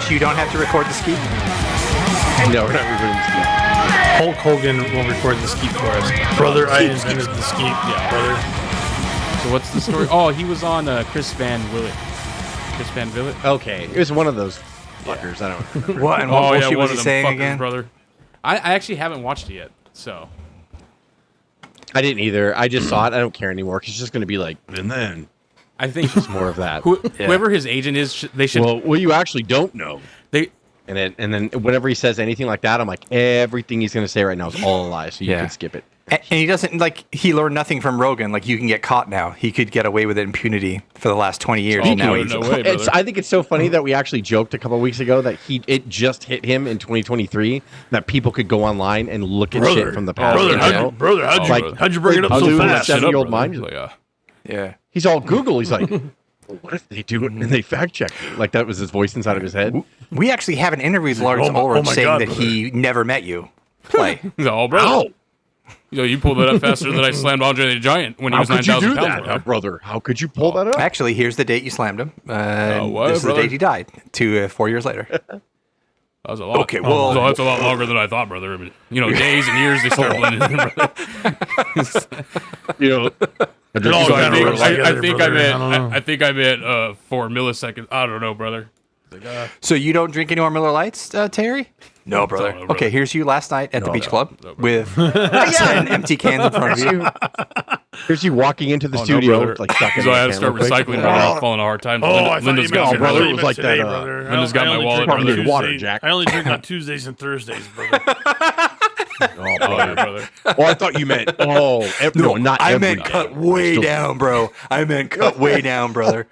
Jess, you don't have to record the skeet? No, we're not recording the skeet. Hulk Hogan will record the skeet for us. Brother, I invented the skeet. Yeah, brother. So what's the story? Oh, he was on Chris Van Willet. Chris Van Willet? Okay, it was one of those fuckers. I don't remember. What? And what bullshit was one he of them saying fuckers, again? brother. I actually haven't watched it yet, so. I didn't either. I just saw it. I don't care anymore. He's just going to be like, and then I think it's more of that. Whoever his agent is, they should. Well, you actually don't know. And then whenever he says anything like that, I'm like, everything he's going to say right now is all a lie, so you can skip it. And he doesn't, like, he learned nothing from Rogan. Like, you can get caught now. He could get away with impunity for the last 20 years. Oh, and now no way, I think it's so funny that we actually joked a couple of weeks ago that it just hit him in 2023 that people could go online and look at shit from the past. How'd you bring it up so fast? 7-year-old mind. Yeah. He's all Google. He's like, what if they do it and they fact check it? Like that was his voice inside of his head. We actually have an interview with Lawrence Ulrich saying that he never met you. Play. Oh, brother. You pulled that up faster than I slammed Andre the Giant when he was 9,000 pounds. Brother, how could you pull that up? Actually, here's the date you slammed him. What, this is the date he died. 4 years later. That was a lot. Okay, well, that's a lot longer than I thought, brother. I mean, days and years they start blending in, brother. I think I meant 4 milliseconds. I don't know, brother. So you don't drink any more Miller Lights, Terry? No, brother. Okay, here's you last night at the beach club with 10 empty cans in front of you. Here's you walking into the studio. So I had to start recycling, brother. I'm falling a hard time. Linda's got brother. It was like that. Linda's got my wallet, brother. Water, Jack. I only drink on Tuesdays and Thursdays, brother. Oh, brother. Oh, I thought you meant, not every I meant cut way down, bro. I meant cut way down, brother.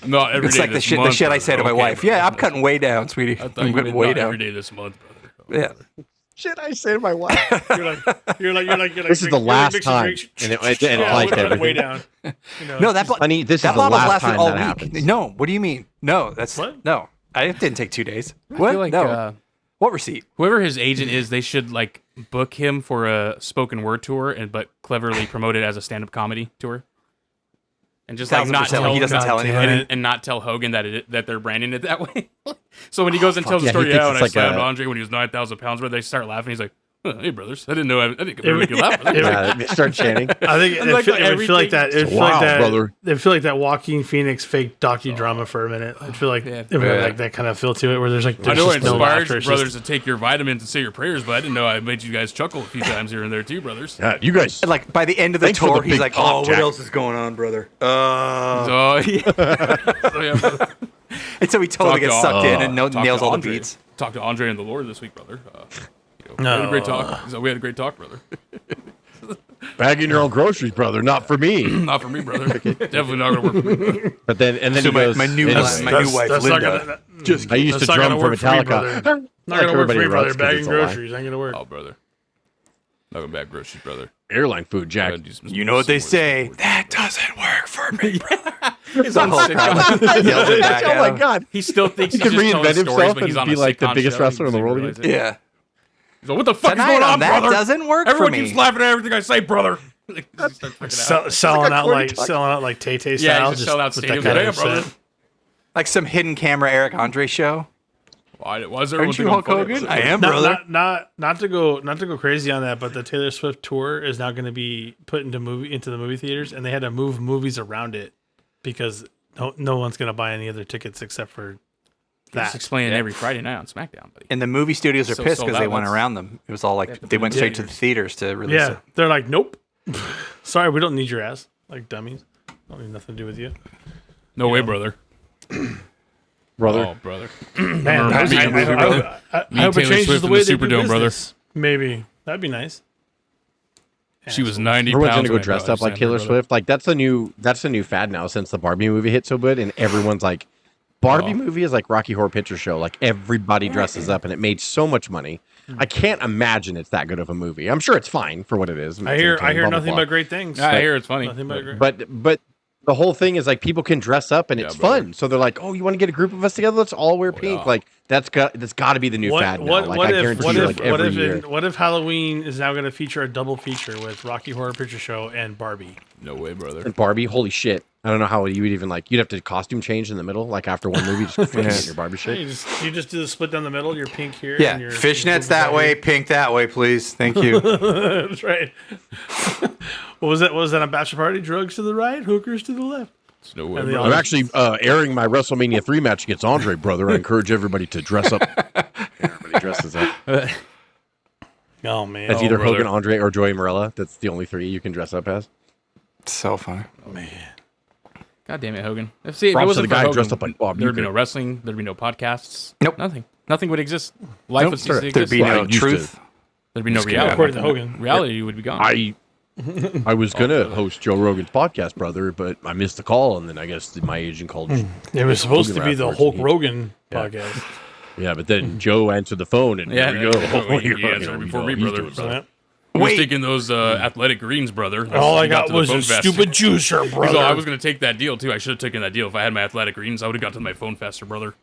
No, every it's day like the shit I say to my wife. Brother. Yeah, I'm cutting way down, sweetie. I'm cutting way down every day this month, brother. Yeah. Shit I say to my wife. You're like. This is the last time, and it applies to everything. Way down. No, that honey, this is the last time that happens. No, what do you mean? No, that's no. It didn't take 2 days. What? Feel like, no. What receipt? Whoever his agent is, they should book him for a spoken word tour, but cleverly promote it as a stand-up comedy tour. And just not tell he doesn't tell anyone, and not tell Hogan that they're branding it that way. So when he goes and tells the story, when I slammed Andre when he was 9,000 pounds, where they start laughing, he's like, "Hey brothers, I didn't know I didn't make you laugh." They start chanting. I think it would feel like that. It brother. It feel like that Joaquin Phoenix fake docudrama for a minute. I feel like it would have like that kind of feel to it, where there's I know it inspires you brothers to take your vitamins and say your prayers, but I didn't know I made you guys chuckle a few times here and there too, brothers. Yeah, you guys. Like by the end of the tour, he's like, "Oh, what else is going on, brother?" Brother. And so he totally gets sucked in and nails all the beats. Talked to Andre and the Lord this week, brother. We had a great talk. We had a great talk, brother. Bagging your own groceries, brother. Not for me. Not for me, brother. Definitely not gonna work for me, brother. But then so he goes, my new wife, Linda. I used to drum for Metallica. Not gonna work for me, brother. Bagging groceries ain't gonna work. Oh, brother. Not gonna bag groceries, brother. Airline food, Jack. You know what they say? That doesn't work for me. He's on sitcom. Oh my god. He still thinks he he's can reinvent himself and be like the biggest wrestler in the world again. Yeah. So what the fuck is going on, that brother? Doesn't work Everyone for me. keeps laughing at everything I say, brother. Selling out like Tay Tay style. Yeah, just selling out stadiums, brother. Like some hidden camera Eric Andre show. Why was there? Aren't you Hulk Hogan? I am, brother. Not to go crazy on that, but the Taylor Swift tour is now going to be put into the movie theaters, and they had to move movies around it because no one's going to buy any other tickets except for that. Just explaining every Friday night on SmackDown, buddy. And the movie studios are pissed because they went around them. It was all like they went straight to the theaters to release it. They're like, nope. Sorry, we don't need your ass. Like dummies. Don't need nothing to do with you. No way, brother. Brother. Oh, brother. Man, I hope it changes the way they do business. Maybe. That'd be nice. She was 90 Everyone's pounds. gonna go dressed up like Taylor Swift. Like that's the new fad now since the Barbie movie hit so good, and everyone's like, Barbie movie is like Rocky Horror Picture Show. Like everybody dresses up, and it made so much money. I can't imagine it's that good of a movie. I'm sure it's fine for what it is. I hear nothing but great things. I hear it's funny. Nothing but great. But the whole thing is like people can dress up and it's fun. So they're like, oh, you want to get a group of us together? Let's all wear pink. Yeah. Like that's got to be the new fad now. Like I guarantee you, like every year. What if Halloween is now going to feature a double feature with Rocky Horror Picture Show and Barbie? No way, brother. And Barbie, holy shit! I don't know how you would even like. You'd have to costume change in the middle, like after one movie, just get your Barbie shit. You just do the split down the middle. Your pink here. Yeah, and your fishnets that way, pink that way, please. Thank you. That's right. What was that? What was that on Bachelor Party? Drugs to the right, hookers to the left. No way, I'm actually airing my WrestleMania 3 match against Andre, brother. I encourage everybody to dress up. Everybody dresses up. Oh man, It's either Hogan, Andre, or Joey Morella. That's the only 3 you can dress up as. So funny. Oh man. God damn it, Hogan. See, if it Props to wasn't the for guy Hogan, dressed up like Bob there'd be Uecker. no wrestling. There'd be no podcasts. Nope. Nothing would exist. Life would cease to There'd exist. be no Well, I used truth. There'd be no reality. According to Hogan. Reality would be gone. I was gonna host Joe Rogan's podcast, brother, but I missed the call, and then I guess my agent called. It was supposed to be the afterwards, Hulk and Rogan podcast. Yeah, but then Joe answered the phone, and Yeah, there we go. he answered before me, brother. He's doing it. He was taking those athletic greens, brother. All I He got to the was phone a faster. stupid juicer, He's brother. all, I was going to take that deal, too. I should have taken that deal. If I had my athletic greens, I would have got to my phone faster, brother.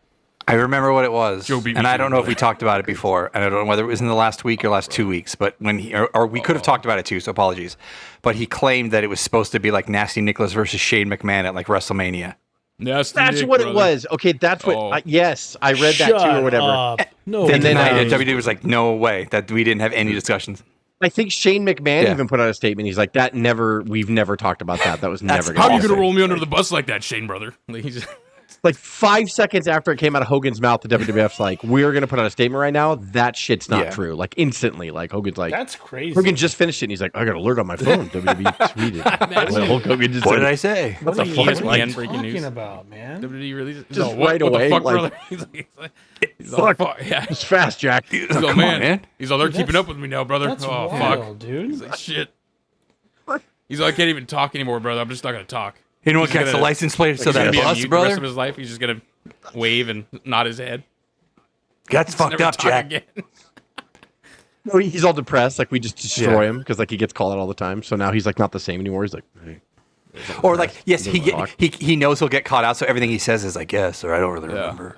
I remember what it was, Joe beat me and I to don't it, know if brother. we talked about it before, and I don't know whether it was in the last week or last 2 weeks, but when he, or we could have talked about it too, so apologies. But he claimed that it was supposed to be like Nasty Nicholas versus Shane McMahon at like WrestleMania. Nasty That's Nick, what brother. it was. Okay, that's what. Oh. yes, I read that too, or whatever. Up. No, And And then then, WWE was like, no way, that we didn't have any discussions. I think Shane McMahon Yeah. even put out a statement. He's like, we've never talked about that. That was never. How are you happen." going to roll me under the bus like that, Shane, brother? Like, he's- Like 5 seconds after it came out of Hogan's mouth, the WWF's like, we're going to put out a statement right now. That shit's not Yeah. true. Like instantly, like Hogan's like, that's crazy. Hogan just finished it. And he's like, I got an alert on my phone. WWE tweeted. Well, Hulk Hogan just What said did it. I say? what the are you fuck, even like, breaking talking news? about, man? WWE released Just what, right what away, the fuck, like- brother? He's all, fuck. Yeah. It's fast, Jack. He's Come all, on, man. man. He's all, they're Dude, keeping that's- up with me now, brother. That's Oh, wild, fuck. dude. He's like, shit. He's all, I can't even talk anymore, brother. I'm just not going to talk. You know what He's gets the gonna- license plate to He's going that to be on bus, mute the rest of brother? his life. He's just going to wave and nod his head. That's fucked Never up, talk Jack. again. No, he's all depressed. Like we just destroy him because like he gets called out all the time. So now he's like not the same anymore. He's like, hey. Or like, yes, He doesn't talk. he knows he'll get caught out, so everything he says is like, yes, or I don't really Yeah. remember.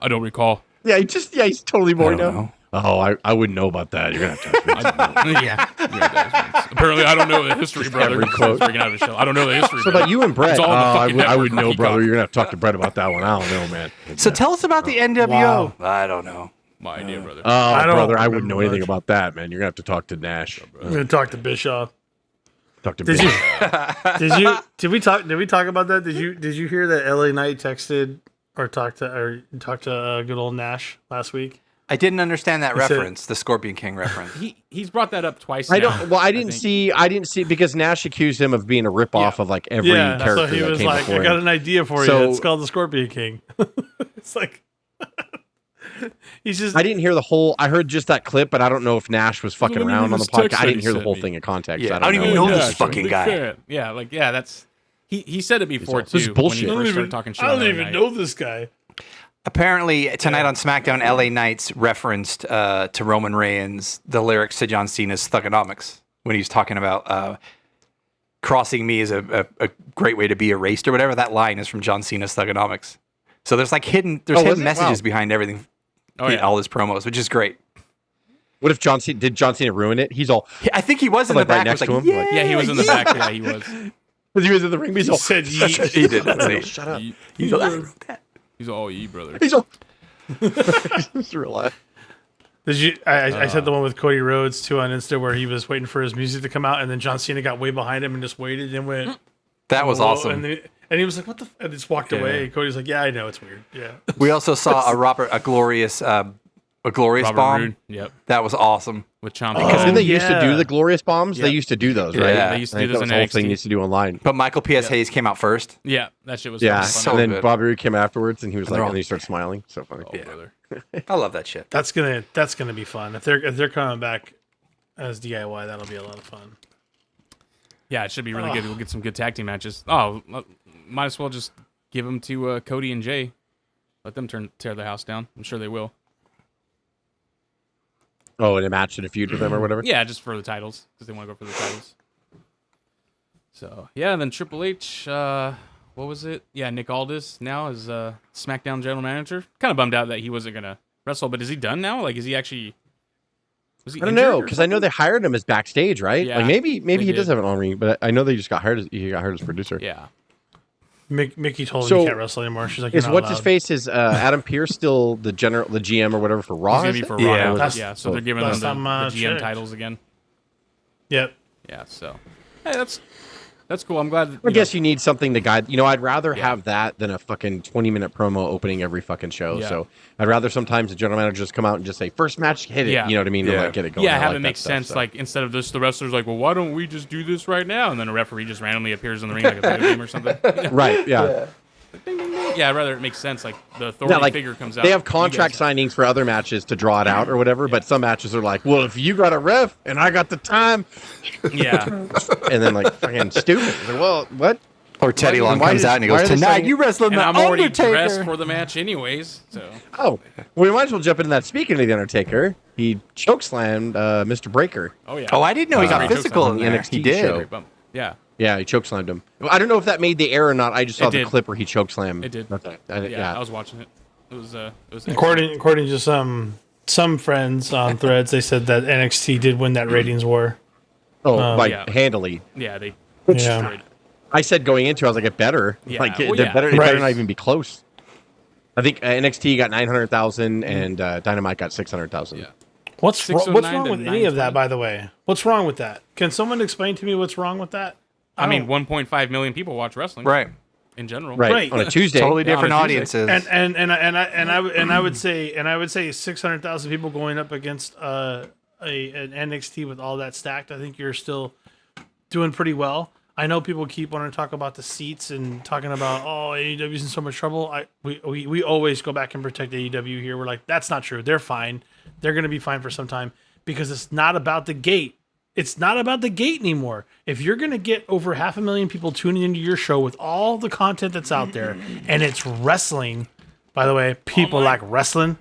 I don't recall. Yeah, he's totally I bored don't now. know. Oh, I wouldn't know about that. You're gonna have to. Yeah. Apparently, I don't know the history, brother. every quote. Freaking out of the show. I don't know the history. So brother. about you and Brett, It's all in the fucking I would network, know, brother. Peacock. You're gonna have to talk to Brett about that one. I don't know, man. So tell us about the NWO. Wow. I don't know. My idea, brother. Oh, I don't brother, I wouldn't know remember anything much. about that, man. You're gonna have to talk to Nash. I'm gonna talk to Bischoff. Talk to Did Brett. you? Did we talk about that? Did you hear that LA Knight texted or talked to good old Nash last week? I didn't understand that He said- reference, the Scorpion King reference. He's brought that up twice. I now, don't. Well, I didn't think. see because Nash accused him of being a ripoff of like every Yeah, character so he that was came like, before "I got him. an idea for So- you. It's called the Scorpion King." It's like he's just. I didn't hear the whole. I heard just that clip, but I don't know if Nash was fucking Let me around read on the this text podcast. I that didn't he hear the sent whole me. thing in context. Yeah, I don't I don't know. even know Yeah, this sure, fucking big guy. fan. Yeah, like that's he said it before This is too. bullshit. When I he don't first started talking shit. I don't on the even night. know this guy. Apparently, tonight on SmackDown, LA Knights referenced to Roman Reigns the lyrics to John Cena's Thugonomics when he was talking about crossing me is a great way to be erased or whatever. That line is from John Cena's Thugonomics. So there's like hidden was it? messages Wow. behind everything, Oh, yeah. all his promos, which is great. What if John Cena ruin it? He's all I think he was in Like the right back. next was to like, him? Like- Yeah, he was in the back. Yeah, he was. because he was in the ring. But he's He all said yeet. He did not say. shut up. He's like, I wrote that. He's all ye, brother. He's all. Just real life. Did you? I said the one with Cody Rhodes too on Insta where he was waiting for his music to come out, and then John Cena got way behind him and just waited and went. That was "Whoa," awesome. And he was like, "What the?" And just walked away. Cody's like, "Yeah, I know it's weird." Yeah. We also saw a glorious Robert bomb. Roode. Yep. That was awesome. With Chomp. Because then they used to do yeah. the glorious bombs. They used to do those, right? Yeah. They used to I do think those that in was the whole thing NXT. they used to do online. But Michael P.S. Hayes came out first. Yeah, that shit was Yeah, fucking so fun. and then good. Bobby Roode came afterwards, and he was like, they're and all- then he started smiling. So funny. Oh, brother. I love that shit. That's gonna be fun. If they're coming back as DIY, that'll be a lot of fun. Yeah, it should be really good. We'll get some good tag team matches. Oh, might as well just give them to Cody and Jay. Let them tear the house down. I'm sure they will. Oh, and a match and a feud with them or whatever. Yeah, just for the titles because they want to go for the titles. So yeah, and then Triple H, what was it? Yeah, Nick Aldis now is SmackDown general manager. Kind of bummed out that he wasn't gonna wrestle, but is he done now? Like, is he actually? Was he? I don't know, because I know they hired him as backstage, right? Yeah, like maybe he did. does have an on-ring, but I know they just got hired. He got hired as producer. Yeah. Mickey told him he can't wrestle anymore. She's like, is what's his face? Is Adam Pearce still the GM or whatever for Raw? He's gonna be for Raw. Yeah. Yeah. So they're giving them the GM titles again. Yep. Yeah. So hey, that's cool. I'm glad. I guess you need something to guide. I'd rather have that than a fucking 20-minute promo opening every fucking show. Yeah. So I'd rather sometimes the general manager just come out and just say, first match, hit it. Yeah. You know what I mean? Yeah. And like, get it going. Yeah, I have like it that make stuff, sense. so. Like, instead of just the wrestlers like, well, why don't we just do this right now? And then a referee just randomly appears in the ring like a video game or something. Right, yeah. Ding, ding, ding. Yeah, I'd rather it makes sense. Like the authority figure comes out. They have contract signings for other matches to draw it out or whatever, but some matches are like, well, if you got a ref and I got the time, Yeah. and then like fucking stupid. Like, well, what? Or Teddy Long why comes is- out and he why goes, are they tonight saying- you wrestling And the I'm already Undertaker. dressed for the match anyways. So Oh, we might as well jump into that. Speaking of the Undertaker, he chokeslammed Mr. Breaker. oh yeah. Oh, I didn't know he got Sorry, physical jokes in on there. the He NXT did. show. Great bump. Yeah. Yeah, he chokeslammed him. I don't know if that made the air or not. I just saw It the did. clip where he chokeslammed. It did. Okay. Yeah, I was watching it. It was According to some friends on threads, they said that NXT did win that ratings war. Like handily. Yeah, they Yeah. destroyed. I said going into, I was like, it better. Yeah. Like, Well, it yeah. better. It Right. better not even be close. I think NXT got 900,000 and Dynamite got 600,000. Yeah. What's 609 wrong to with any of that, 920? by the way? What's wrong with that? Can someone explain to me what's wrong with that? I mean, 1.5 million people watch wrestling. Right. In general. Right. Right. On a Tuesday. Totally Yeah, on a different Tuesday. audiences. And I would say 600,000 people going up against an NXT with all that stacked. I think you're still doing pretty well. I know people keep wanting to talk about the seats and talking about AEW's in so much trouble. We always go back and protect AEW here. We're like, that's not true. They're fine. They're going to be fine for some time because it's not about the gate. It's not about the gate anymore. If you're going to get over 500,000 people tuning into your show with all the content that's out there and it's wrestling, by the way, people like wrestling,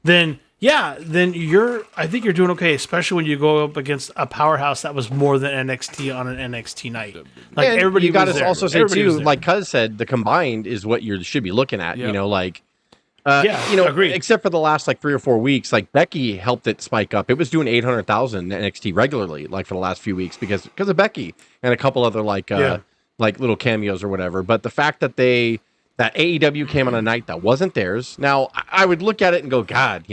then I think you're doing okay, especially when you go up against a powerhouse that was more than NXT on an NXT night. Like And everybody you got was to there. also say Everybody was too, there. like Cuz said, the combined is what you should be looking at. Yep. You know, like Yeah, agreed. except for the last like 3 or 4 weeks, like Becky helped it spike up. It was doing 800,000 NXT regularly, like for the last few weeks because of Becky and a couple other like little cameos or whatever. But the fact that that AEW came on a night that wasn't theirs. Now I would look at it and go, God,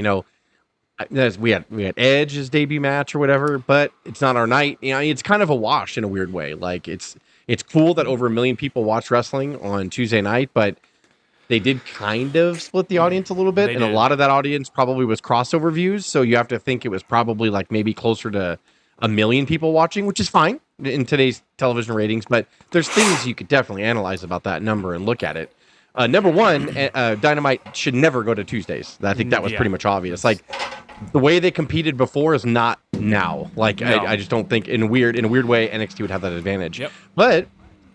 we had Edge's debut match or whatever, but it's not our night. It's kind of a wash in a weird way. Like it's cool that over 1 million people watch wrestling on Tuesday night, but they did kind of split the audience a little bit, They and a did. lot of that audience probably was crossover views. So you have to think it was probably like maybe closer to 1 million people watching, which is fine in today's television ratings. But there's things you could definitely analyze about that number and look at it. Number one, Dynamite should never go to Tuesdays. I think that was Yeah. pretty much obvious. Like the way they competed before is not now. Like No. I just don't think in a weird way NXT would have that advantage. Yep. But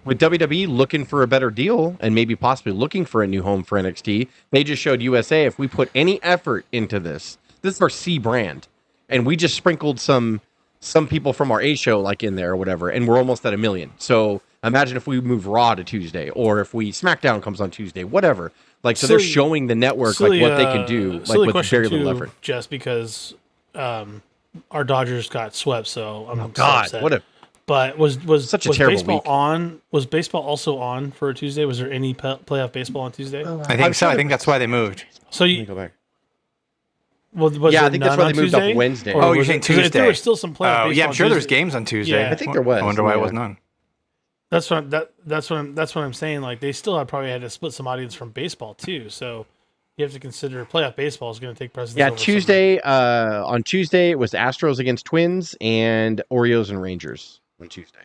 with WWE looking for a better deal and maybe possibly looking for a new home for NXT, they just showed USA if we put any effort into this is our C brand, and we just sprinkled some people from our A show like in there or whatever, and we're almost at 1 million. So imagine if we move Raw to Tuesday, or if we SmackDown comes on Tuesday, whatever. Like so, they're showing the network like what they can do, like with very little effort. Just because our Dodgers got swept, so I'm so God, upset. what a But was Such a was terrible baseball week. on? Was baseball also on for a Tuesday? Was there any playoff baseball on Tuesday? I think so. I think that's why they moved. So Let me you go back. was Yeah, there I think that's none why on they moved up Tuesday? Wednesday. Or Oh, you're was saying it- 'cause There Tuesday. were still some playoff Oh, baseball yeah, I'm on sure there's Tuesday. games on Tuesday. Yeah. I think there was. I wonder why it Yeah. was none. That's what I'm saying. Like they still probably had to split some audience from baseball too. So you have to consider playoff baseball is going to take precedence. Yeah, over Tuesday. On Tuesday it was Astros against Twins and Orioles and Rangers on Tuesday.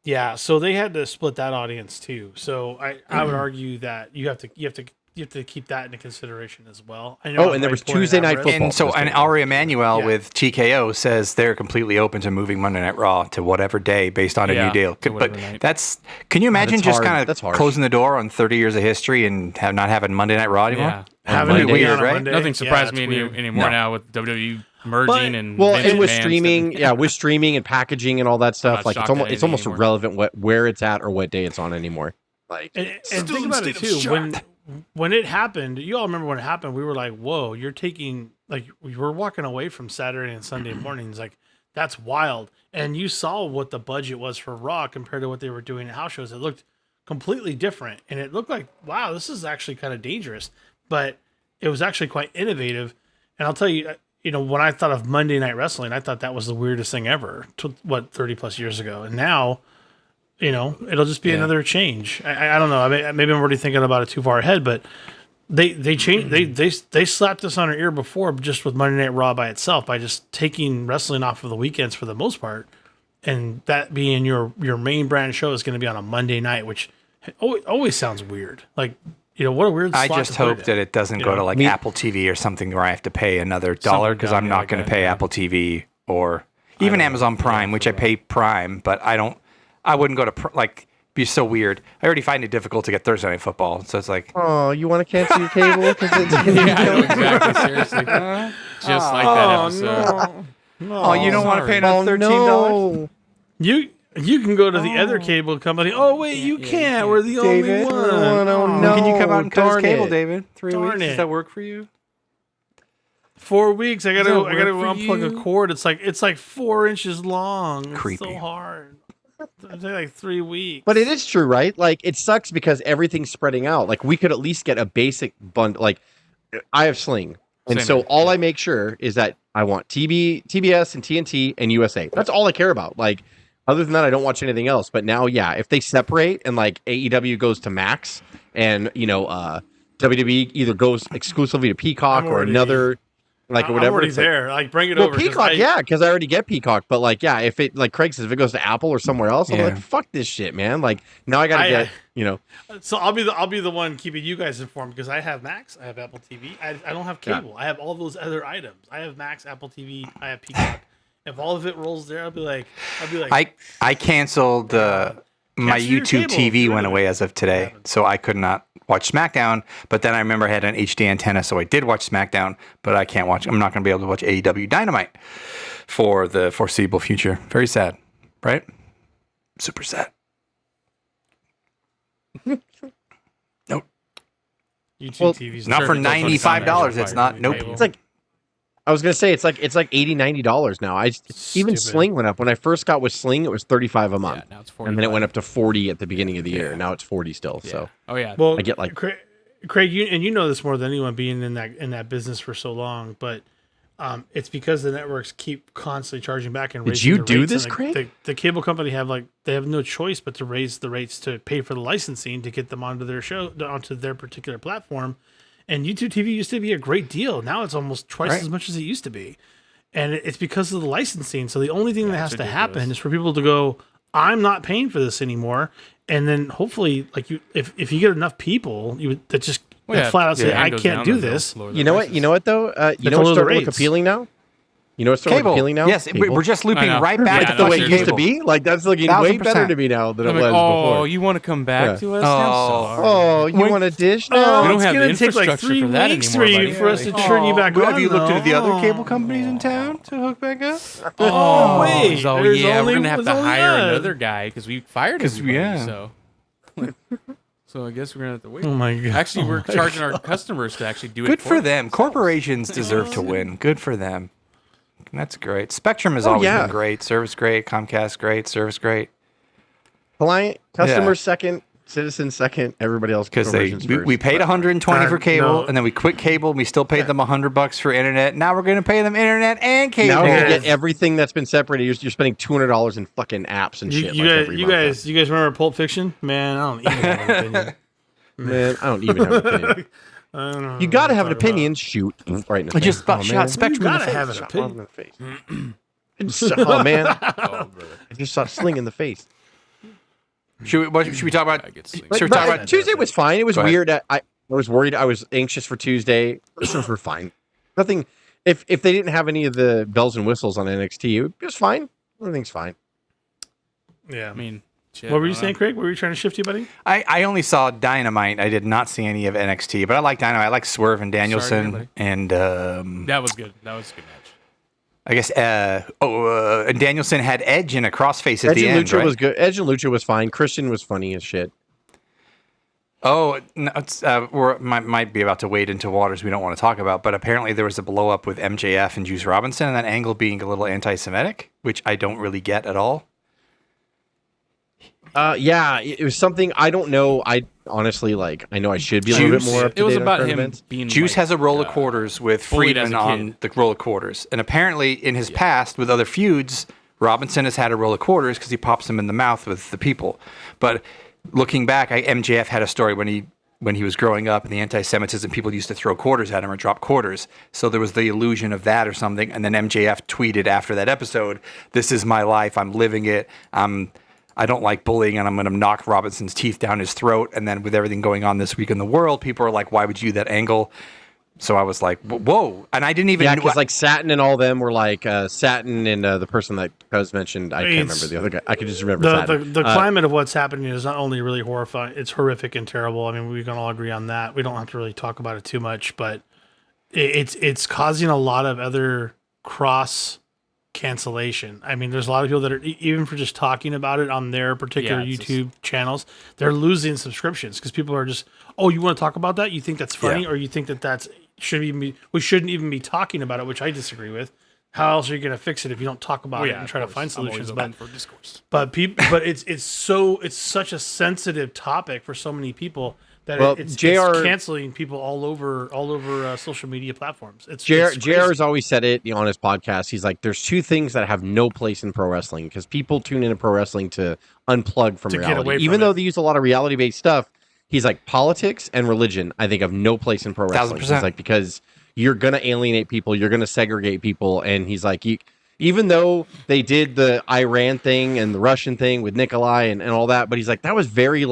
Yeah, so they had to split that audience too. So I would argue that you have to keep that into consideration as well. I know. Oh, and there was Tuesday Night Football. And so, and Ari Emanuel Yeah. with TKO says they're completely open to moving Monday Night Raw to whatever day based on a Yeah, new deal. to But whatever night. can you imagine that's just hard. kind That's of harsh. closing the door on 30 years of history and not having Monday Night Raw anymore? Yeah. having Monday, it be weird, on a right? Monday. Nothing Yeah, surprised it's me weird. anymore No. now with WWE merging and Well, Vince and with McMahon streaming, stepping- with streaming and packaging and all that stuff, not like shocked at it's anything almost anymore. irrelevant where it's at or what day it's on anymore. Like, And think about it too. When it happened, you all remember when it happened. We were like, "Whoa, you're taking like we were walking away from Saturday and Sunday mornings. Like that's wild." And you saw what the budget was for Raw compared to what they were doing at house shows. It looked completely different, and it looked like, wow, this is actually kind of dangerous. But it was actually quite innovative. And I'll tell you, when I thought of Monday Night Wrestling, I thought that was the weirdest thing ever. 30 plus years ago, and now. It'll just be another change. I don't know. I mean, maybe I'm already thinking about it too far ahead, but they changed. They slapped us on our ear before just with Monday Night Raw by itself by just taking wrestling off of the weekends for the most part, and that being your main brand show is going to be on a Monday night, which always sounds weird. Like what a weird. I slot just to put hope it that in. it doesn't go to like Apple TV or something where I have to pay another $1 because I'm dumb not like going to that, pay yeah. Apple TV or even Amazon Prime, which I pay Prime, but I wouldn't go to be so weird. I already find it difficult to get Thursday Night Football, so it's like, oh, you want to cancel your cable because it's Yeah, exactly. Seriously, just like that episode. oh, you don't want to pay another $13? no. You can go to the other cable company. Oh wait, you can't. We're the only David, one. Oh, When no. can you come out and cut his darn cable, it. David? 3 Darn weeks? it. Does that work for you? 4 weeks. I gotta Does go. that I gotta work go for unplug a you? cord. It's like 4 inches long. It's Creepy. so hard. It'll take like 3 weeks. But it is true, right? Like, it sucks because everything's spreading out. Like, we could at least get a basic bundle. Like, I have Sling. And Same so here. all I make sure is that I want TBS and TNT and USA. That's all I care about. Like, other than that, I don't watch anything else. But now, if they separate and like AEW goes to Max and, WWE either goes exclusively to Peacock I'm or already- another, like, or I'm whatever. already it's like- there. Like bring it well, over. 'cause Peacock, because I already get Peacock. But like, if it, like Craig says, if it goes to Apple or somewhere else, I'm Yeah. like, fuck this shit, man. Like, now I got to get, So I'll be the one keeping you guys informed because I have Max, I have Apple TV, I don't have cable. I have all those other items. I have Max, Apple TV, I have Peacock. If all of it rolls there, I'll be like, I canceled my Cancel your YouTube cable. TV Get went rid of away it. as of today, so I could not watch SmackDown. But then I remember I had an HD antenna, so I did watch SmackDown. But I can't watch. I'm not going to be able to watch AEW Dynamite for the foreseeable future. Very sad, right? Super sad. Nope. YouTube Well, TV's Not Sure, for if it goes on $95. Sunday, It's not. Nope. cable. It's like I was gonna say it's like $80, $90 now. Even Stupid. Sling went up. When I first got with Sling, it was $35 a month. Yeah, now it's and then it 45. went up to 40 at the beginning of the year. Now it's 40 still. Yeah. So Oh yeah. Well, I get like Craig, you know this more than anyone being in that business for so long, but it's because the networks keep constantly charging back and Did raising you the do rates, this, and Craig? The cable company they have no choice but to raise the rates to pay for the licensing to get them onto their show onto their particular platform. And YouTube TV used to be a great deal. Now it's almost twice Right. as much as it used to be, and it's because of the licensing. So the only thing that has it's to ridiculous. happen is for people to go, I'm not paying for this anymore. And then hopefully, like if you get enough people, that just flat out say, demand I goes can't down, do then they'll this. lower the you know what? prices. You know what though? You That's know a what's load of starting to look rates. appealing now? You know what's starting to look Cable. appealing now? Yes, Cable. we're just I looping know. right Yeah, back I to know, the way it fucking used to cable. be. Like that's looking way 1000%. better to me now than it I'm was like, before. oh, you want to come back Yeah. to us? Oh. I'm sorry. Oh, you want a dish Oh, now? We don't it's have the gonna take like infrastructure 3 for that weeks anymore, for, buddy. for us to turn you back on. Have you looked into the other though? cable companies in town to hook back up? Oh, wait. So there's yeah, only- we're gonna have to there's only hire one. another guy because we fired 'Cause, everybody. yeah. So, so I guess we're gonna have to wait. Oh my god! Actually, we're charging our customers to actually do it. Good for us. them. Corporations deserve to win. Good for them. That's great. Spectrum has always yeah. been great. Service great. Comcast great. Service great. Client, customer Yeah. second, citizen second, everybody else Because corporations we first. paid 120 for God, cable, no. and then we quit cable. And we still paid them $100 for internet. Now we're going to pay them internet and cable. Now you Yes. get everything that's been separated. You're spending $200 in fucking apps and shit. You like guys, every you month. guys, you guys remember Pulp Fiction? Man, I don't even have an opinion. Man, I don't even have an opinion. I don't know You what gotta to have an talk about. opinion. Shoot, right in the I face. just about Oh, shot man. Spectrum in the gotta face. have an Shot one opinion. in the face. Oh man, I just shot Sling in the face. Should we talk about? I get sleep. Should we But talk about? Tuesday was fine. It was Go ahead. weird. I was worried. I was anxious for Tuesday. Listeners were fine. Nothing. If they didn't have any of the bells and whistles on NXT, it was fine. Everything's fine. Yeah. I mean, shit, What were I you don't saying, know. Craig? What were you trying to shift you, buddy? I only saw Dynamite. I did not see any of NXT, but I like Dynamite. I like Swerve and Danielson, buddy. and That was good. That was a good match. I guess. And Danielson had Edge in a crossface at Edge the and end, Lucha right? was good. Edge and Lucha was fine. Christian was funny as shit. Oh, no, might be about to wade into waters we don't want to talk about, but apparently there was a blow up with MJF and Juice Robinson, and that angle being a little anti-Semitic, which I don't really get at all. Yeah, it was something I don't know. I honestly I know I should be a little bit more up to It was date on about current him events. being Juice like, has a roll of quarters with bullied as Friedman a on kid. the roll of quarters, and apparently in his past with other feuds, Robinson has had a roll of quarters because he pops them in the mouth with the people. But looking back, MJF had a story when he was growing up, and the anti-Semitism, people used to throw quarters at him or drop quarters. So there was the illusion of that or something. And then MJF tweeted after that episode, "This is my life. I'm living it. I don't like bullying, and I'm going to knock Robinson's teeth down his throat." And then with everything going on this week in the world, people are like, "Why would you do that angle?" So I was like, "Whoa!" And I didn't even. Yeah, because Satin and all them were like Satin and the person that Cuz mentioned. I can't It's- remember the other guy. I could just remember Satin. The climate of what's happening is not only really horrifying, it's horrific and terrible. I mean, we can all agree on that. We don't have to really talk about it too much, but it's causing a lot of other cross cancellation. I mean, there's a lot of people that are even for just talking about it on their particular Yeah, it's YouTube channels, they're losing subscriptions because people are just, "Oh, you want to talk about that? You think that's funny, Yeah. or you think that's we shouldn't even be talking about it," which I disagree with. How else are you going to fix it if you don't talk about it and try to find solutions? But for discourse. But it's such a sensitive topic for so many people that Well, it's JR canceling people all over social media platforms. It's JR crazy. has always said it on his podcast. He's like, there's two things that have no place in pro wrestling because people tune into pro wrestling to unplug from To get reality. away from Even though it. they use a lot of reality based stuff, he's like, politics and religion, I think, have no place in pro wrestling. 1000%. He's like, because you're going to alienate people, you're going to segregate people. And he's like, even though they did the Iran thing and the Russian thing with Nikolai and all that, but he's like, that was very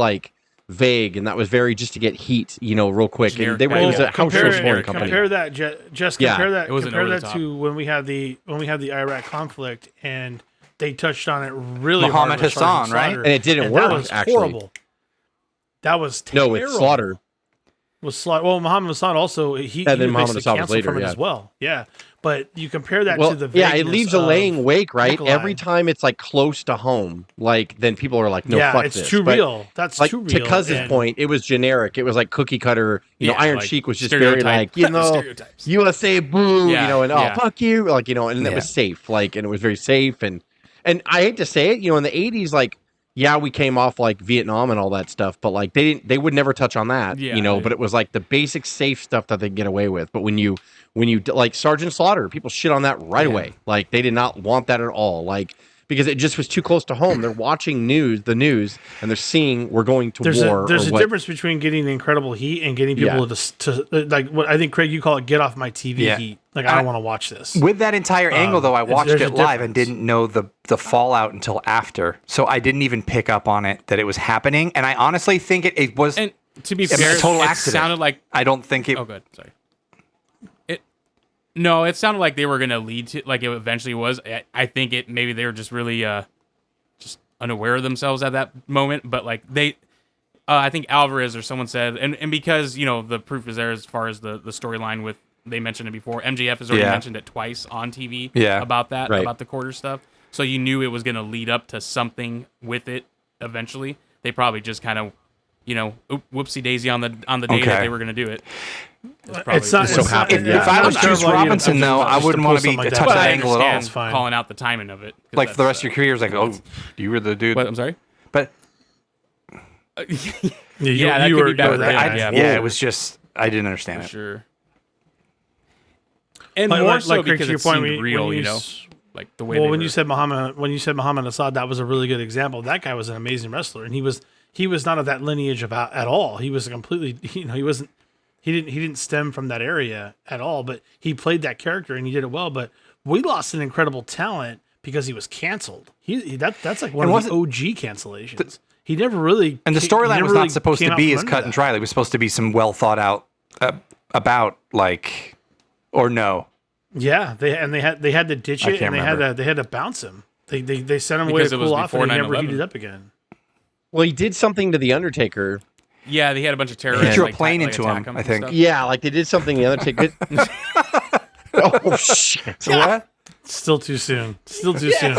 vague, and that was very just to get heat, real quick. Generic. And they were Well, it was a house show scoring company. Compare that, just Yeah. compare that. It wasn't Compare over the that top. to when we had the Iraq conflict and they touched on it really Muhammad hard with Hassan, Sergeant right? Slaughter. And it didn't And work, That was actually. horrible. That was terrible. No, with Slaughter. Was Slaughter. Well, Muhammad Hassan also he then was Muhammad basically Hassan was canceled later, from it yeah. as well. Yeah, but you compare that Well, to the yeah, it vagueness leaves a of laying wake, right? Nikolai. Every time it's close to home, then people are like, no, yeah, fuck it's this. too But, real. That's too real. to Cuz's and- point, it was generic. It was like cookie cutter. Iron like Sheik was just very stereotype- stereotypes. USA boo, Yeah, and yeah. fuck you, and it Yeah. was safe, and it was very safe, and I hate to say it, in the 80s, yeah, we came off Vietnam and all that stuff, but they would never touch on that, Yeah, but it was the basic safe stuff that they get away with. But when you Sergeant Slaughter, people shit on that right away. They did not want that at all. Because it just was too close to home. They're watching the news, and they're seeing we're going to war. There's a what- difference between getting the incredible heat and getting people to what I think, Craig, you call it get off my TV Yeah. heat. I don't want to watch this. With that entire angle, though, I watched there's it a live and difference. didn't know the fallout until after. So I didn't even pick up on it that it was happening. And I honestly think it was And to be a fair, total it accident. sounded like I don't think it. Oh, good. Sorry. It sounded like they were going to lead to, like it eventually was. I think maybe they were just really just unaware of themselves at that moment. But I think Alvarez or someone said, and because, the proof is there as far as the storyline with, they mentioned it before. MJF has already mentioned it twice on TV about that, Right. about the quarter stuff. So you knew it was going to lead up to something with it eventually. They probably just kind of, whoopsie daisy on the day Okay. that they were going to do it. It's not. so it's happened, not- yeah. If I was it's Juice terrible idea Robinson, to though, just I wouldn't want to pull be something touch like But that I angle at all. understand It's fine. calling out the timing of it. 'cause Like for the that's, rest of your career, it's like, oh, you were the dude. What, I'm sorry? But Yeah, that could be bad for him, yeah. it was just I didn't understand it. Sure. And Like- more like- so like, Craig, because to your it point, seemed when real, you like the way. Well, they when were. you said Muhammad Assad, that was a really good example. That guy was an amazing wrestler, and he was not of that lineage at all. He was a completely, he didn't stem from that area at all. But he played that character and he did it well. But we lost an incredible talent because he was canceled. That's like one And of the wasn't- OG cancellations. He never really, And the he storyline never was really not supposed came to out be from as under cut and that. dry. It was supposed to be some well thought out about or no. Yeah, they had to ditch I it can't and remember. they had to bounce him. They sent him away Because to it was cool off, before and he never 9/11. heated up again. Well, he did something to the Undertaker. Yeah, they had a bunch of He terrorists. threw a like, plane like, into attack him, them I and think. stuff. Yeah, they did something the Undertaker. Oh shit! What? Still too soon. Still too soon.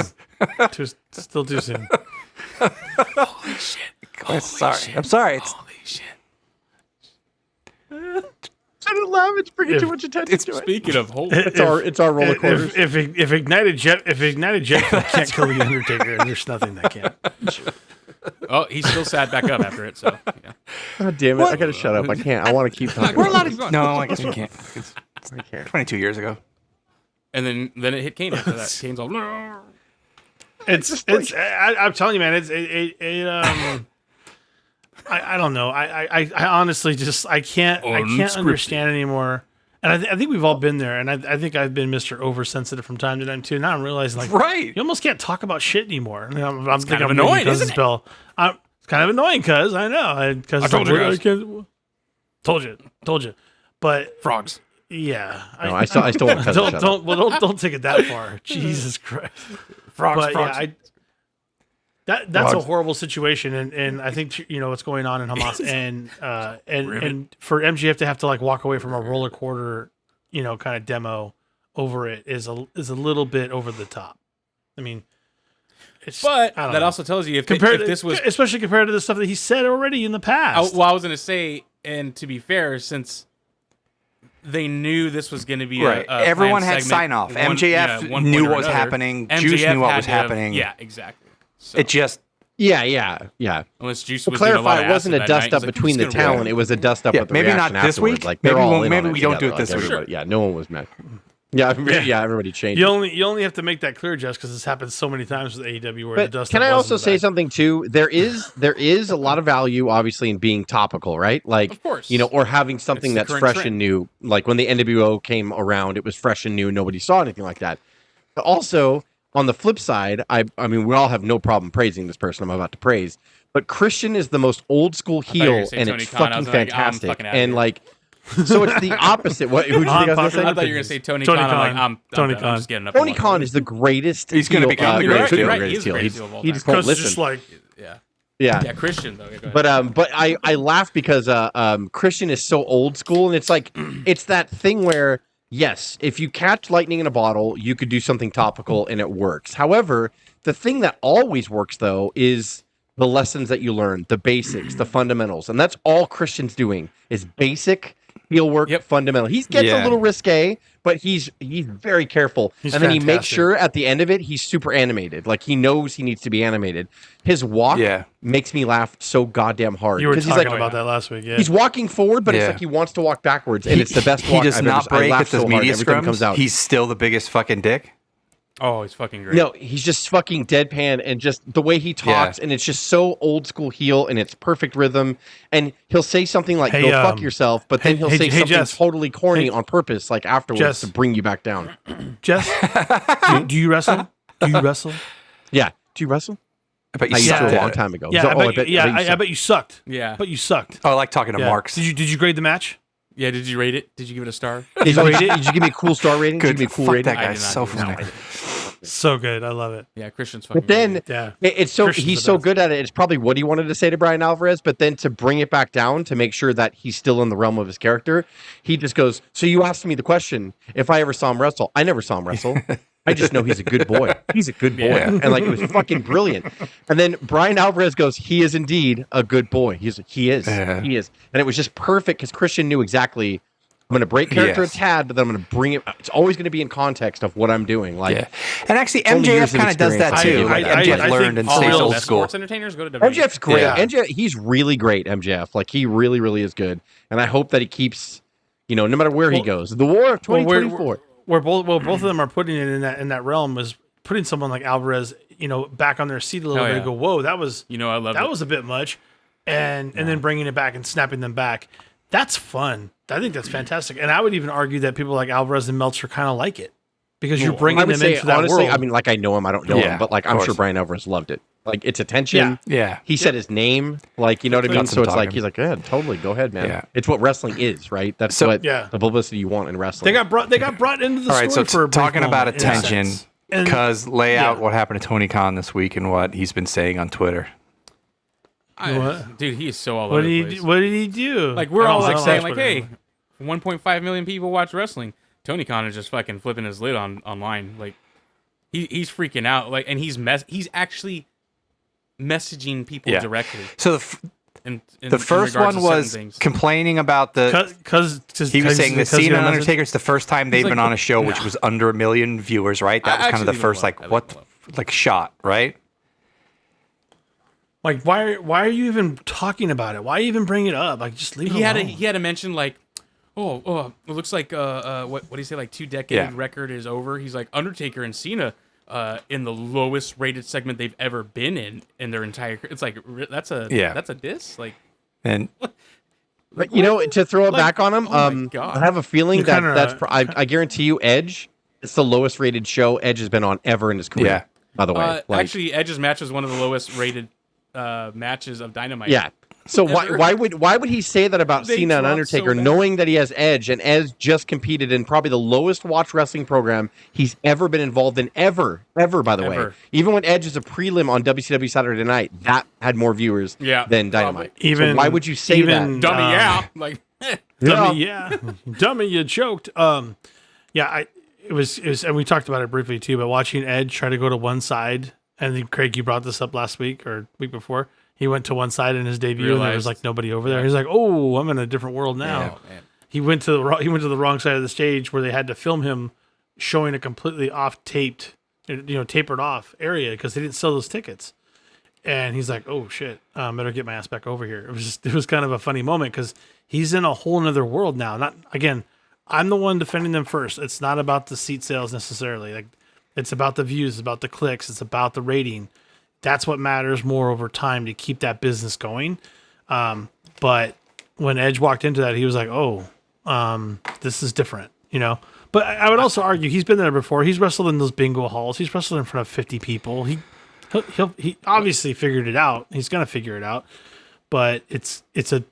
Still too soon. Holy shit! I'm sorry. It's, Holy shit! I don't laugh. It's bringing too much attention to it. Speaking of holy, It's our roller coasters. If Ignited Jet can't kill the Undertaker, there's nothing that can. oh, he's still sad back up after it. So yeah. God damn it! I gotta shut up. I can't. I want to keep talking. we're about allowed to. No, I guess we can't. It's I can't. 22 years ago. And then it hit Kane after that. Kane's all. No. I'm telling you, man. I don't know. I honestly just I can't understand anymore. And I think we've all been there. And I think I've been Mr. Oversensitive from time to time too. Now I'm realizing like Right. you almost can't talk about shit anymore. I'm thinking kind of I'm annoying, Cousin's isn't it? Bell. It's kind of annoying because I know because I told you guys. Told you. But Frogs. yeah, No, I still want to shut up. don't take it that far. Jesus Christ. Frogs. But yeah, that's a horrible situation, and I think what's going on in Hamas, and for MGF to have to like walk away from a roller quarter, kind of demo over it is a little bit over the top. I mean, But I don't that know. also tells you if compared this was. especially compared to the stuff that he said already in the past. I was going to say, and to be fair, since they knew this was going to be Right. a Everyone planned had segment, sign off. one- MJF one knew point or what was another, happening. MJF Juice knew what had was to have- happening. Yeah, exactly. So, It just Yeah. unless Juice To was doing a lot clarify, of it wasn't a acid that night, dust he's up like, between "I'm the just gonna talent. roll." It was a dust up Yeah, with the maybe not reaction this afterwards. week. Like they're Maybe all we- in maybe on it we don't do together, it this like, week. everybody- Yeah, no one was mad. Yeah, everybody changed. you only have to make that clear, Jess, because this happens so many times with AEW where the But dust. can up I wasn't also the say best. something too? There is a lot of value, obviously, in being topical, right? Like, Of course. or having something It's the that's current fresh trend. and new. Like when the NWO came around, it was fresh and new. Nobody saw anything like that. But also, on the flip side, I mean, we all have no problem praising this person I'm about to praise. But Christian is the most old school thought you were gonna heel, say and Tony it's Khan. I fucking was like, I'm fantastic. fucking outta And here. like, so it's the opposite. What? Who do you think I was gonna say? I thought you were going to say Tony Tony Khan. I'm like, Khan. I'm Tony done. Khan. I'm just getting up. Tony Khan is the greatest. He's gonna heel, become the you're greatest right, heel. you're He right, is the greatest heel. heel of all He just time. won't Because it's listen. just like Yeah. Yeah, Christian though. Yeah, go ahead. But I laugh because Christian is so old school, and it's like it's that thing where yes, if you catch lightning in a bottle, you could do something topical and it works. However, the thing that always works though is the lessons that you learn, the basics, the fundamentals, and that's all Christian's doing is basic heel work, Yep. fundamental. He gets a Yeah. little risque, but he's very careful, He's and then he makes fantastic. sure at the end of it he's super animated. Like he knows he needs to be animated. His walk Yeah. makes me laugh so goddamn hard you were because talking he's like about that last week. Yeah, he's walking forward, but it's Yeah. like he wants to walk backwards, and it's the best He walk does I've not ever seen. I break laugh at the so hard media every time it comes scrums. out. He's still the biggest fucking dick. Oh, he's fucking great. No, he's just fucking deadpan, and just the way he talks, and it's just so old school heel, and it's perfect rhythm. And he'll say something like Hey, "Go fuck yourself," but then he'll say something Jess. totally corny Hey, on purpose, like afterwards Jess. to bring you back down. Jess, do you wrestle? Do you wrestle? Yeah, do you wrestle? I bet you I used sucked to at a long it. time ago. Yeah, So- I bet you suck. sucked. Yeah. But you sucked. Oh, I like talking to Yeah. Marks. Did you grade the match? Yeah. Did you rate it? Did you give it a star? Did you give me a cool star rating? Did you Good. give me a cool Fuck rating? that I guy. did not So do that. funny. So good. I love it. Yeah, Christian's fucking. But then great. Yeah. It's so Christian's he's the so best. good at it. It's probably what he wanted to say to Brian Alvarez, but then to bring it back down to make sure that he's still in the realm of his character, he just goes, "So you asked me the question if I ever saw him wrestle. I never saw him wrestle. I just know he's a good boy. He's a good boy." Yeah. And like it was fucking brilliant. And then Brian Alvarez goes, "He is indeed a good boy. He is. Yeah. He is." And it was just perfect because Christian knew exactly. I'm going to break character Yes. a tad, but then I'm going to bring it. It's always going to be in context of what I'm doing. Like Yeah. And actually, only years MJF of kind of does that experience too. I Like do. MJF I learned think and all stays the old best school. sports entertainers go to WWE. MJF's great. Yeah. MJF, he's really great. MJF, like he really, really is good. And I hope that he keeps, no matter where he Well- goes. The War of Well, 2024. where both of them are putting it in that realm is putting someone like Alvarez, back on their seat a little Oh, bit yeah. and go, whoa, that was I love that it. was a bit much, and then bringing it back and snapping them back. That's fun. I think that's fantastic. And I would even argue that people like Alvarez and Meltzer kind of like it because you're bringing I would them say, into that honestly, world. I mean, like I know him, I don't know Yeah, him, but like of I'm course. sure Brian Alvarez loved it. Like it's attention. Yeah. He said his name, like, you know what I mean? Got So some it's like, talking. he's like, yeah, totally, go ahead, man. Yeah. It's what wrestling is, right? That's So- what Yeah. the publicity you want in wrestling. they got brought into the All right. So story for a brief talking about moment, in a attention, sense. And- because lay out yeah. what happened to Tony Khan this week and what he's been saying on Twitter. What? Dude, he is so all What over did the he place. do? What did he do? Like we're I all don't like know. saying That's like, what hey, 1.5 million people watch wrestling. Tony Khan is just fucking flipping his lid online. Like he's freaking out, like, and he's actually messaging people directly. So the first one was complaining about he was saying the Cena and Undertaker is the first time they've been on a show which was under 1 million viewers, right? That was kind of the first shot, right? Like, why are you even talking about it? Why even bring it up? Like, just leave it alone. He had to mention, like, it looks like what do you say, like 2-decade record is over. He's like, Undertaker and Cena in the lowest rated segment they've ever been in their entire. It's like that's a diss, like. And but to throw it back on him, I have a feeling I guarantee you, Edge, it's the lowest rated show Edge has been on ever in his career. Yeah. By the way, actually, Edge's match was one of the lowest rated matches of Dynamite. Yeah. So why would he say that about Cena and Undertaker, knowing that he has Edge, and Edge just competed in probably the lowest watched wrestling program he's ever been involved in, ever, by the way. Even when Edge is a prelim on WCW Saturday Night, that had more viewers than Dynamite. So why would you say that? Dummy, dummy, you choked. It was, and we talked about it briefly too. But watching Edge try to go to one side, and then Craig, you brought this up last week or week before. He went to one side in his debut, and there was like nobody over there. He's like, "Oh, I'm in a different world now." Yeah, he went to the wrong side of the stage where they had to film him showing a completely tapered off area because they didn't sell those tickets. And he's like, "Oh shit, better get my ass back over here." It was kind of a funny moment because he's in a whole nother world now. Not again, I'm the one defending them first. It's not about the seat sales necessarily. Like, it's about the views, it's about the clicks, it's about the rating. That's what matters more over time to keep that business going. But when Edge walked into that, he was like, "Oh, this is different," But I would also argue he's been there before. He's wrestled in those bingo halls. He's wrestled in front of 50 people. He obviously figured it out. He's gonna figure it out. But it's an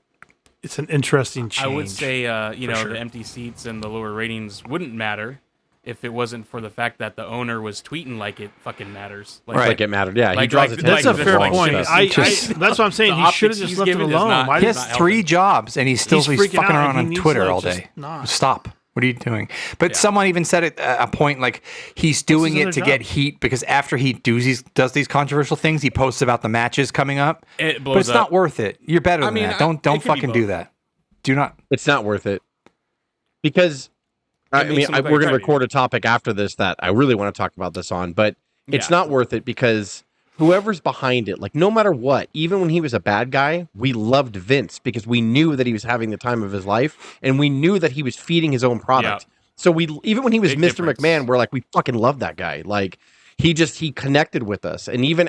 interesting change. I would say sure. the empty seats and the lower ratings wouldn't matter if it wasn't for the fact that the owner was tweeting like it fucking matters. Like it mattered. Yeah, he draws attention. That's a fair point. Stuff. That's what I'm saying. He should have just left it alone. He has 3 jobs, and he's fucking around on Twitter all day. Not. Stop. What are you doing? But someone even said at a point, like, he's doing it to get heat because after he does these controversial things, he posts about the matches coming up. But it's not worth it. You're better than that. Don't fucking do that. Do not. It's not worth it. Because, we're going to record a topic after this that I really want to talk about this on, but it's not worth it because whoever's behind it, like, no matter what, even when he was a bad guy, we loved Vince because we knew that he was having the time of his life and we knew that he was feeding his own product. Yeah. So even when he was Mr. McMahon, we're like, we fucking love that guy. Like, he connected with us. And even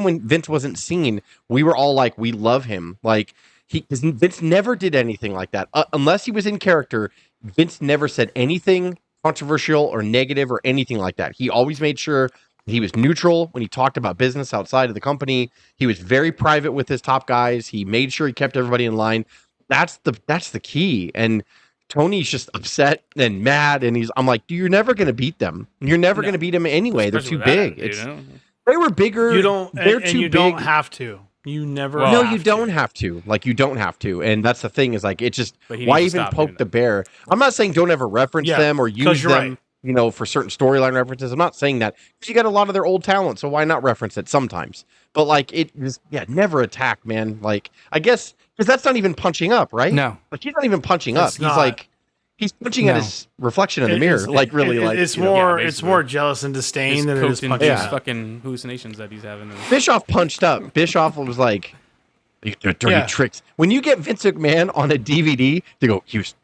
when Vince wasn't seen, we were all like, we love him. Like, Vince never did anything like that. Unless he was in character, Vince never said anything controversial or negative or anything like that. He always made sure he was neutral when he talked about business outside of the company. He was very private with his top guys. He made sure he kept everybody in line. That's the key. And Tony's just upset and mad. And I'm like, you're never going to beat them. You're never going to beat them anyway. They're too big. They were bigger. They're too big. Don't have to. You never. No, you don't have to. Like, you don't have to. And that's the thing is, like, it just, why even poke the bear? I'm not saying don't ever reference them or use them, for certain storyline references. I'm not saying that because you got a lot of their old talent. So why not reference it sometimes? But like, it was, never attack, man. Like, I guess, because that's not even punching up, right? No. Like, he's not even punching up. He's punching at his reflection in the mirror. It's more jealous and disdain than it is punching. Fucking hallucinations that he's having. Bischoff punched up. Bischoff was like, dirty tricks. When you get Vince McMahon on a DVD, they go, he was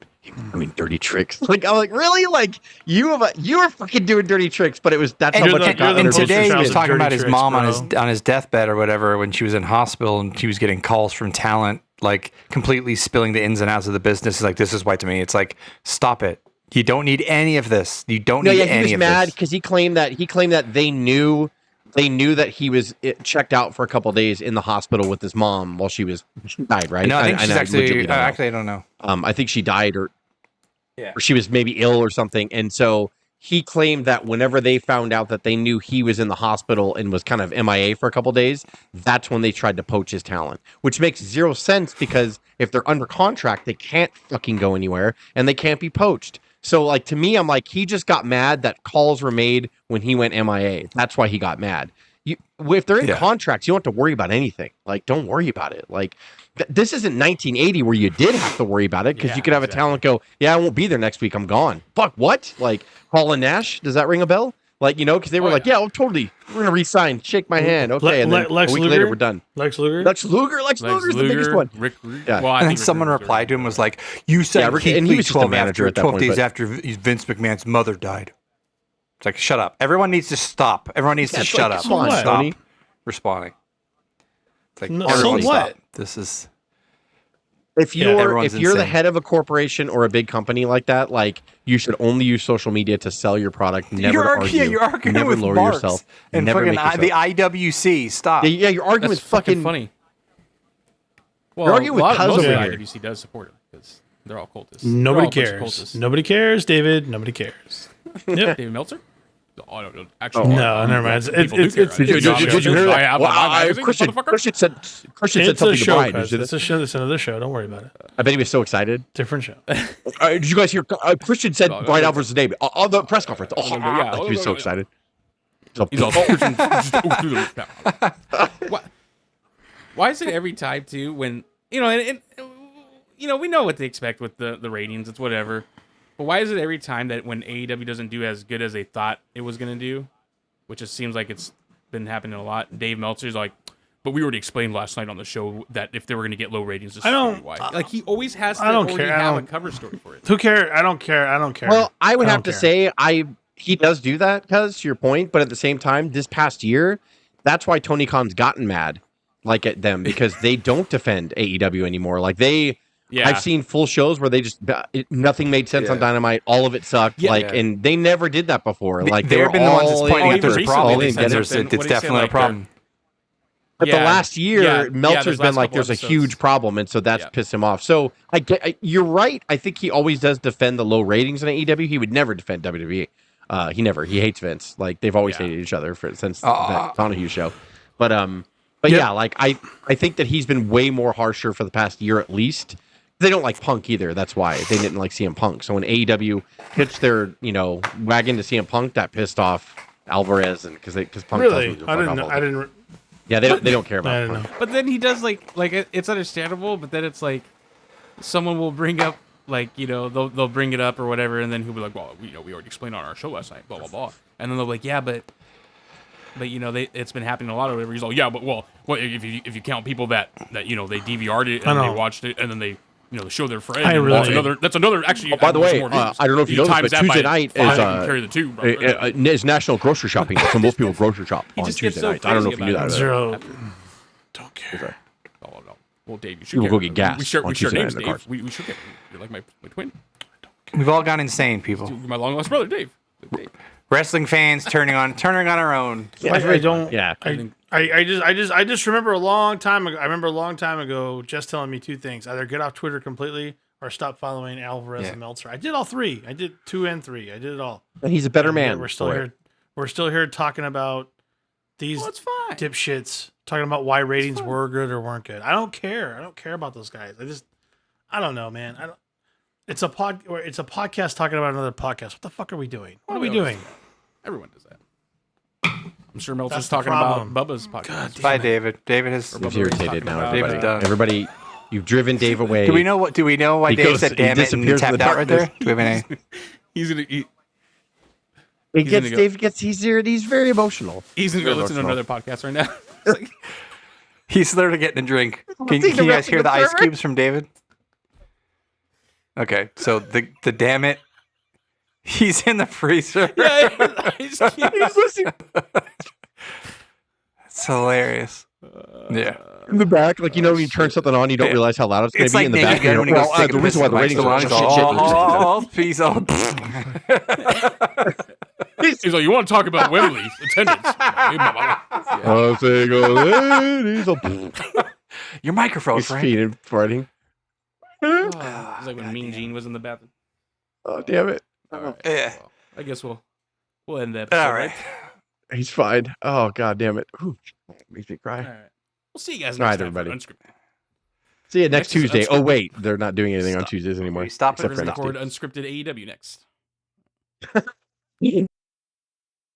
dirty tricks. Like, I'm like, really? Like, you were fucking doing dirty tricks, but that's how much it got. And today he was talking about his mom bro. on his deathbed or whatever when she was in hospital and she was getting calls from talent, like completely spilling the ins and outs of the business. It's like, this is white to me. It's like, stop it. You don't need any of this. You don't need any of this. He was mad because he claimed that they knew that he was checked out for a couple of days in the hospital with his mom while she died, right? No, I think she's actually I don't know. I think she died or she was maybe ill or something. And so he claimed that whenever they found out that they knew he was in the hospital and was kind of MIA for a couple of days, that's when they tried to poach his talent, which makes zero sense because if they're under contract, they can't fucking go anywhere and they can't be poached. So like to me, I'm like, he just got mad that calls were made when he went MIA. That's why he got mad. If they're in contracts, you don't have to worry about anything. Like, don't worry about it. Like, this isn't 1980 where you did have to worry about it because you could have a talent go, yeah, I won't be there next week. I'm gone. Fuck, what? Like, Hall and Nash, does that ring a bell? Like, you know, because they were like, yeah, well, totally. We're going to re-sign. Shake my hand. Okay. And then Lex a week Luger? later, we're done. Lex Luger? Lex Luger's the biggest one. Rick, Yeah. well, I And then think someone Rick replied to him was like, "You said Rick- Keith and he Lee was just a 12 manager at that 12 point, days but- after Vince McMahon's mother died." It's like, shut up. Everyone needs to stop. Everyone needs to it's shut like, up. come on, Stop Tony. responding. It's like, No, everyone so what? stop. This is If you're everyone's if you're the insane. head of a corporation or a big company like that, like you should only use social media to sell your product. Never you're argue. arguing, you're arguing never with lower Marx yourself. and never fucking make yourself. the IWC. Stop. Yeah, your argument That's is fucking funny. Well, arguing with most Cuz of the over here. IWC does support it because they're all cultists. Nobody They're all a bunch of cares. cultists. Nobody cares, David. Nobody cares. Yep. David Meltzer? Oh, no, actually, No, never mind. people do care. Did you hear I that? have Well, my magazine, motherfucker. Christian said It's something a to show, Brian. guys. Did you It's see a show. It's another show. Don't worry about it. that? I bet he was so excited. Different show. Did you guys hear? Christian said Brian Alvarez's name on the press conference. Oh, Yeah. like he was so excited. So, He's all, why is it every time too when you know and you know we know what they expect with the ratings, it's whatever, but why is it every time that when AEW doesn't do as good as they thought it was gonna do, which it seems like it's been happening a lot, Dave Meltzer's like, but we already explained last night on the show that if they were gonna get low ratings, this I is don't- why. Like he always has to I don't already care. I have a don't- cover story for it. Who cares? I don't care. I don't care. well, I would I have don't to care. say he does do that because to your point, but at the same time, this past year, that's why Tony Khan's gotten mad like at them because they don't defend AEW anymore. Like Yeah. I've seen full shows where they just nothing made sense on Dynamite. All of it sucked. And they never did that before. Like They've been the ones that's pointing in. out there's a Even problem. recently they said There's something. What it's did he say, definitely a like, problem. But the last year, Meltzer's those been last like, couple there's a episodes. huge problem, and so that's pissed him off. So you're right. I think he always does defend the low ratings in AEW. He would never defend WWE. He hates Vince. Like they've always hated each other since that Donahue show. But yeah, like I think that he's been way more harsher for the past year at least. They don't like Punk either. That's why they didn't like CM Punk. So when AEW pitched their wagon to CM Punk, that pissed off Alvarez and because Punk Really? doesn't I didn't know. I didn't. Yeah, they don't care I about didn't Punk. know. But then he does like it's understandable, but then it's like someone will bring up they'll bring it up or whatever, and then he'll be like, well, we already explained on our show last night, blah blah blah, and then they'll be like, yeah, but it's been happening a lot or whatever. He's like, yeah, but well, if you count people that they DVR'd it and they watched it and then they show their friend. I and really- that's another actually. By the there's way, more views. I don't know if you know this, times but that by Tuesday night is 5 and carry the two. bro. is National Grocery Shopping. So most people grocery shop He on just gets Tuesday so nights. I don't know if crazy you knew about that. it. Zero. Don't care. Oh no. Well, Dave, you should People go get gas We share on names, Tuesday night in the Dave. cars. We should get. You're like my twin. We've all gone insane, people. You're my long lost brother, Dave. Wrestling fans turning on our own. I don't. Yeah. I just remember a long time ago. I remember a long time ago, just telling me two things: either get off Twitter completely or stop following Alvarez and Meltzer. I did all three. I did 2 and 3. I did it all. And he's a better And yet man. We're still for here. it. We're still here talking about these Well, it's fine. dipshits. Talking about why ratings were good or weren't good. I don't care. I don't care about those guys. I don't know, man. I don't. It's a podcast talking about another podcast. What the fuck are we doing? What are we doing? Everyone does that. I'm sure Meltzer's That's the talking about problem. Bubba's podcast. Bye, David. David has. He's irritated now. David's Everybody, done. everybody, you've driven Dave away. Do we know why He Dave goes- said he damn it and disappears in tapped the out right there? darkness. Do we have any? He's gonna It he's gets gonna go- Dave gets he's very emotional. he's gonna go Very listen to emotional. another podcast right now. It's like, He's literally getting a drink. Can Think you about guys hear the the ice server? cubes from David? Okay, so the damn it, he's in the freezer. he's cute. It's hilarious. Yeah. In the back, like when you turn something on, you don't realize how loud it's going It's to be like in the Naked back. Gun when he goes The reason why the ratings are shit. He's like, you want to talk about Wembley's attendance? Oh, say go, ladies. Your microphone, He's Frank. feeding, farting. It's like when Mean Gene was in the bathroom. Oh, damn it. All right. Yeah. Well, I guess we'll end the episode. All right. He's fine. Oh, god damn it. Ooh, makes me cry. All right. We'll see you guys All next right, time for everybody. Unscripted. See you next Next is Tuesday. Oh, Unscripted. wait. They're not doing anything on Tuesdays anymore. We stop it. except We're for going to NXT. record Unscripted AEW next.